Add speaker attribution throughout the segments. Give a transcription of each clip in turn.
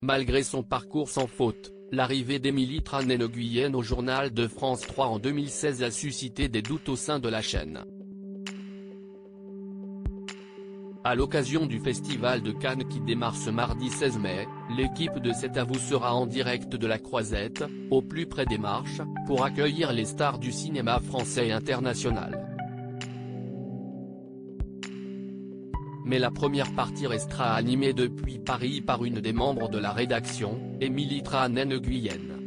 Speaker 1: Malgré son parcours sans faute, l'arrivée d'Émilie Tranès-Nguyen au journal de France 3 en 2016 a suscité des doutes au sein de la chaîne. À l'occasion du Festival de Cannes qui démarre ce mardi 16 mai, l'équipe de C'est à vous sera en direct de la Croisette, au plus près des Marches, pour accueillir les stars du cinéma français et international. Mais la première partie restera animée depuis Paris par une des membres de la rédaction, Émilie Tranès-Nguyen.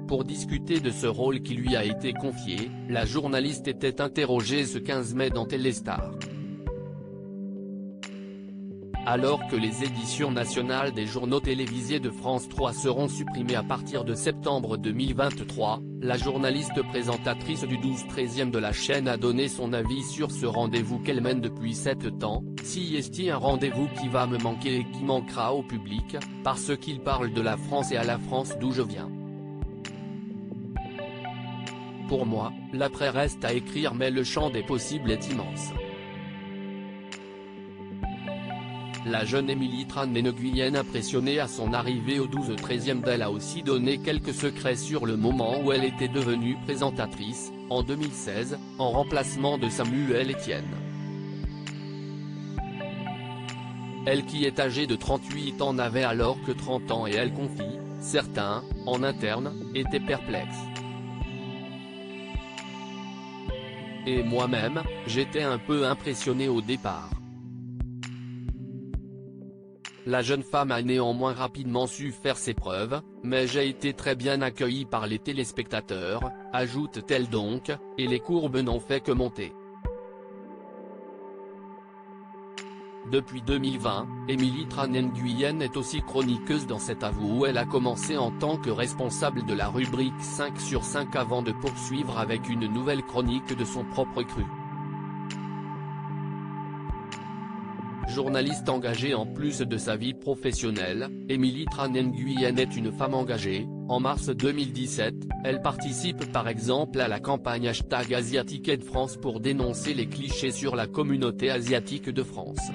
Speaker 1: Pour discuter de ce rôle qui lui a été confié, la journaliste était interrogée ce 15 mai dans Téléstar. Alors que les éditions nationales des journaux télévisés de France 3 seront supprimées à partir de septembre 2023, la journaliste présentatrice du 12/13e de la chaîne a donné son avis sur ce rendez-vous qu'elle mène depuis 7 ans. Si est-il un rendez-vous qui va me manquer et qui manquera au public, parce qu'il parle de la France et à la France d'où je viens. Pour moi, l'après reste à écrire mais le champ des possibles est immense. La jeune Émilie Tranès-Nguyen impressionnée à son arrivée au 12/13e d'elle a aussi donné quelques secrets sur le moment où elle était devenue présentatrice, en 2016, en remplacement de Samuel Etienne. Elle qui est âgée de 38 ans n'avait alors que 30 ans et elle confie, certains, en interne, étaient perplexes. Et moi-même, j'étais un peu impressionné au départ. La jeune femme a néanmoins rapidement su faire ses preuves, mais j'ai été très bien accueillie par les téléspectateurs, ajoute-t-elle donc, et les courbes n'ont fait que monter. Depuis 2020, Émilie Tranès-Nguyen est aussi chroniqueuse dans C'est à vous où elle a commencé en tant que responsable de la rubrique 5 sur 5 avant de poursuivre avec une nouvelle chronique de son propre cru. Journaliste engagée en plus de sa vie professionnelle, Émilie Tranès-Nguyen est une femme engagée. En mars 2017, elle participe par exemple à la campagne #AsiatiqueAidFrance pour dénoncer les clichés sur la communauté asiatique de France.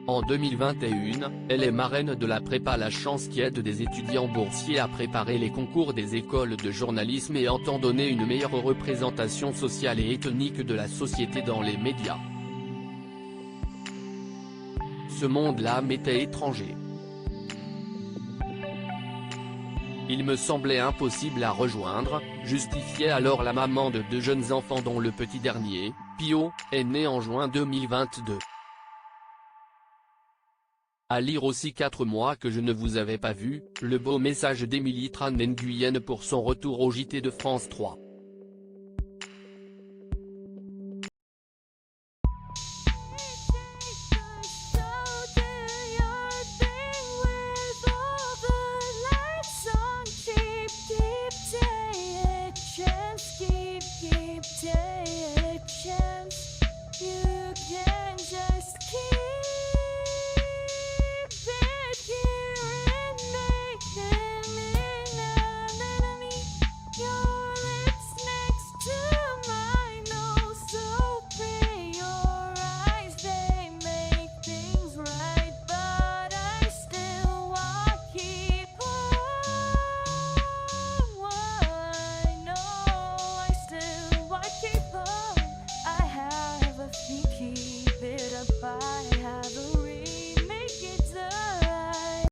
Speaker 1: En 2021, elle est marraine de la prépa La Chance qui aide des étudiants boursiers à préparer les concours des écoles de journalisme et entend donner une meilleure représentation sociale et ethnique de la société dans les médias. Ce monde-là m'était étranger. Il me semblait impossible à rejoindre, justifiait alors la maman de 2 jeunes enfants dont le petit dernier, Pio, est né en juin 2022. À lire aussi 4 mois que je ne vous avais pas vu, le beau message d'Émilie Tranès-Nguyen pour son retour au JT de France 3.